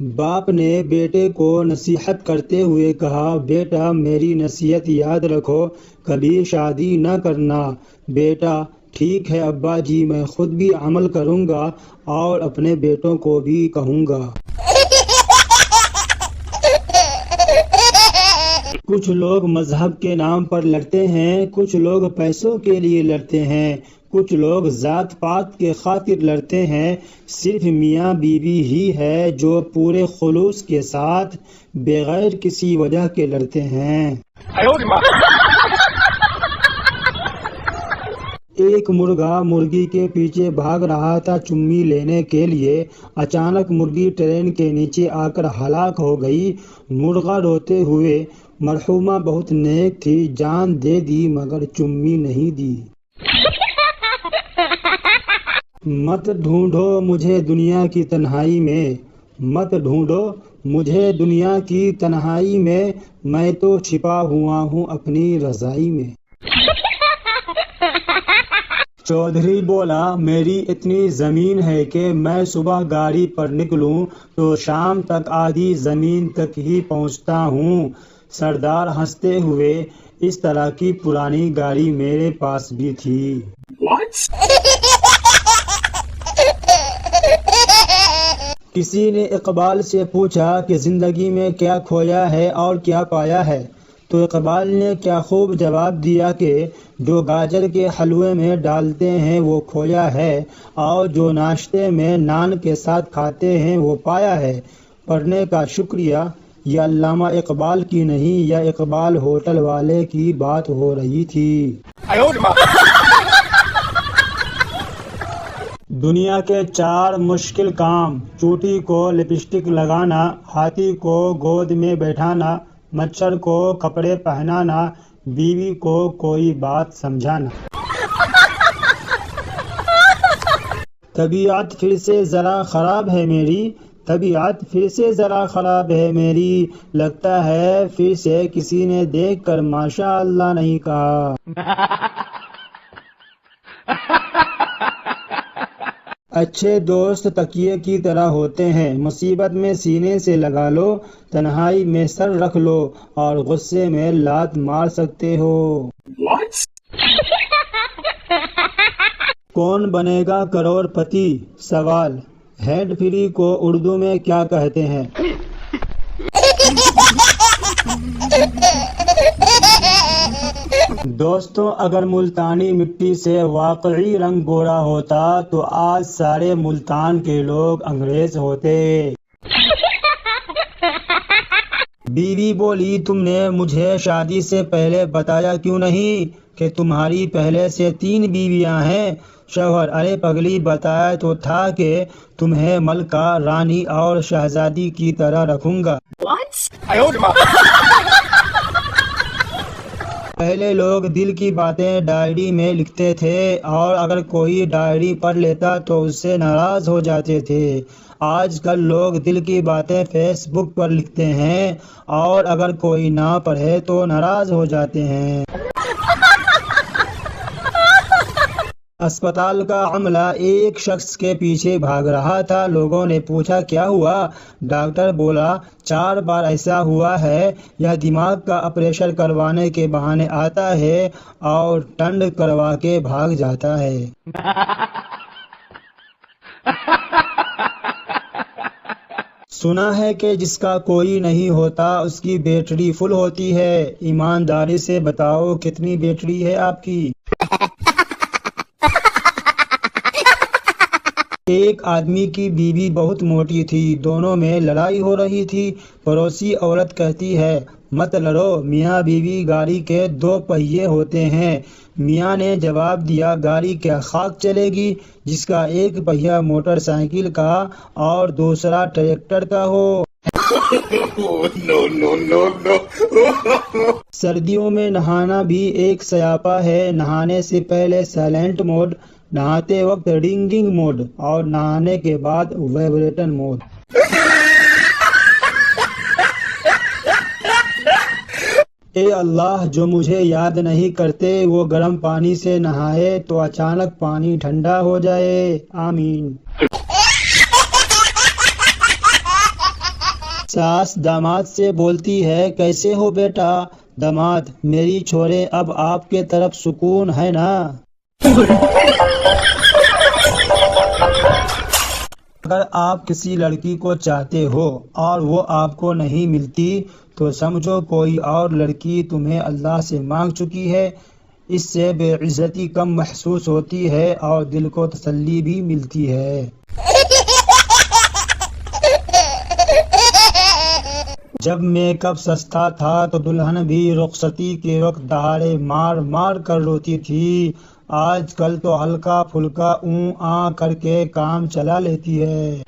باپ نے بیٹے کو نصیحت کرتے ہوئے کہا، بیٹا میری نصیحت یاد رکھو، کبھی شادی نہ کرنا۔ بیٹا، ٹھیک ہے ابا جی، میں خود بھی عمل کروں گا اور اپنے بیٹوں کو بھی کہوں گا۔ کچھ لوگ مذہب کے نام پر لڑتے ہیں، کچھ لوگ پیسوں کے لیے لڑتے ہیں، کچھ لوگ ذات پات کے خاطر لڑتے ہیں۔ صرف میاں بیوی ہی ہے جو پورے خلوص کے ساتھ بغیر کسی وجہ کے لڑتے ہیں۔ ایک مرغا مرغی کے پیچھے بھاگ رہا تھا چمی لینے کے لیے۔ اچانک مرغی ٹرین کے نیچے آ کر ہلاک ہو گئی۔ مرغا روتے ہوئے، مرحومہ بہت نیک تھی، جان دے دی مگر چمی نہیں دی۔ مت ڈھونڈو مجھے دنیا کی تنہائی میں، مت ڈھونڈو مجھے دنیا کی تنہائی میں تو چھپا ہوا ہوں اپنی رضائی میں۔ چودھری بولا، میری اتنی زمین ہے کہ میں صبح گاڑی پر نکلوں تو شام تک آدھی زمین تک ہی پہنچتا ہوں۔ سردار ہنستے ہوئے، اس طرح کی پرانی گاڑی میرے پاس بھی تھی۔ کسی نے اقبال سے پوچھا کہ زندگی میں کیا کھویا ہے اور کیا پایا ہے؟ تو اقبال نے کیا خوب جواب دیا کہ جو گاجر کے حلوے میں ڈالتے ہیں وہ کھویا ہے، اور جو ناشتے میں نان کے ساتھ کھاتے ہیں وہ پایا ہے۔ پڑھنے کا شکریہ۔ یہ علامہ اقبال کی نہیں، یہ اقبال ہوٹل والے کی بات ہو رہی تھی۔ دنیا کے 4 مشکل کام: چوٹی کو لپسٹک لگانا، ہاتھی کو گود میں بیٹھانا، مچھر کو کپڑے پہنانا، بیوی کو کوئی بات سمجھانا۔ طبیعت پھر سے ذرا خراب ہے میری، طبیعت پھر سے ذرا خراب ہے میری، لگتا ہے پھر سے کسی نے دیکھ کر ماشاء اللہ نہیں کہا۔ اچھے دوست تکیے کی طرح ہوتے ہیں، مصیبت میں سینے سے لگا لو، تنہائی میں سر رکھ لو اور غصے میں لات مار سکتے ہو۔ کون بنے گا کروڑ پتی؟ سوال، ہینڈ فری کو اردو میں کیا کہتے ہیں؟ دوستوں، اگر ملتانی مٹی سے واقعی رنگ گورا ہوتا تو آج سارے ملتان کے لوگ انگریز ہوتے۔ بیوی بولی، تم نے مجھے شادی سے پہلے بتایا کیوں نہیں کہ تمہاری پہلے سے 3 بیویاں ہیں؟ شوہر، ارے پگلی، بتایا تو تھا کہ تمہیں ملکہ، رانی اور شہزادی کی طرح رکھوں گا۔ پہلے لوگ دل کی باتیں ڈائری میں لکھتے تھے، اور اگر کوئی ڈائری پڑھ لیتا تو اس سے ناراض ہو جاتے تھے۔ آج کل لوگ دل کی باتیں فیس بک پر لکھتے ہیں، اور اگر کوئی نہ پڑھے تو ناراض ہو جاتے ہیں۔ اسپتال کا عملہ ایک شخص کے پیچھے بھاگ رہا تھا۔ لوگوں نے پوچھا، کیا ہوا؟ ڈاکٹر بولا، 4 بار ایسا ہوا ہے، یہ دماغ کا آپریشن کروانے کے بہانے آتا ہے اور ٹنڈ کروا کے بھاگ جاتا ہے۔ سنا ہے کہ جس کا کوئی نہیں ہوتا اس کی بیٹری فل ہوتی ہے۔ ایمانداری سے بتاؤ، کتنی بیٹری ہے آپ کی؟ ایک آدمی کی بیوی بہت موٹی تھی، دونوں میں لڑائی ہو رہی تھی۔ پڑوسی عورت کہتی ہے، مت لڑو، میاں بیوی گاڑی کے 2 پہیے ہوتے ہیں۔ میاں نے جواب دیا، گاڑی کیا خاک چلے گی جس کا ایک پہیا موٹر سائیکل کا اور دوسرا ٹریکٹر کا ہو۔ سردیوں میں نہانا بھی ایک سیاپا ہے، نہانے سے پہلے سائلنٹ موڈ، نہاتے وقت رنگنگ موڈ اور نہانے کے بعد وائبریٹن موڈ۔ اے اللہ، جو مجھے یاد نہیں کرتے وہ گرم پانی سے نہائے تو اچانک پانی ٹھنڈا ہو جائے، آمین۔ ساس داماد سے بولتی ہے کیسے ہو بیٹا؟ داماد میری چھوڑے اب آپ کے طرف سکون ہے نا؟ اگر آپ کسی لڑکی کو چاہتے ہو اور وہ آپ کو نہیں ملتی تو سمجھو کوئی اور لڑکی تمہیں اللہ سے مانگ چکی ہے۔ اس سے بے عزتی کم محسوس ہوتی ہے اور دل کو تسلی بھی ملتی ہے۔ جب میک اپ سستا تھا تو دلہن بھی رخصتی کے وقت دہاڑے مار مار کر روتی تھی۔ آج کل تو ہلکا پھلکا کر کے کام چلا لیتی ہے۔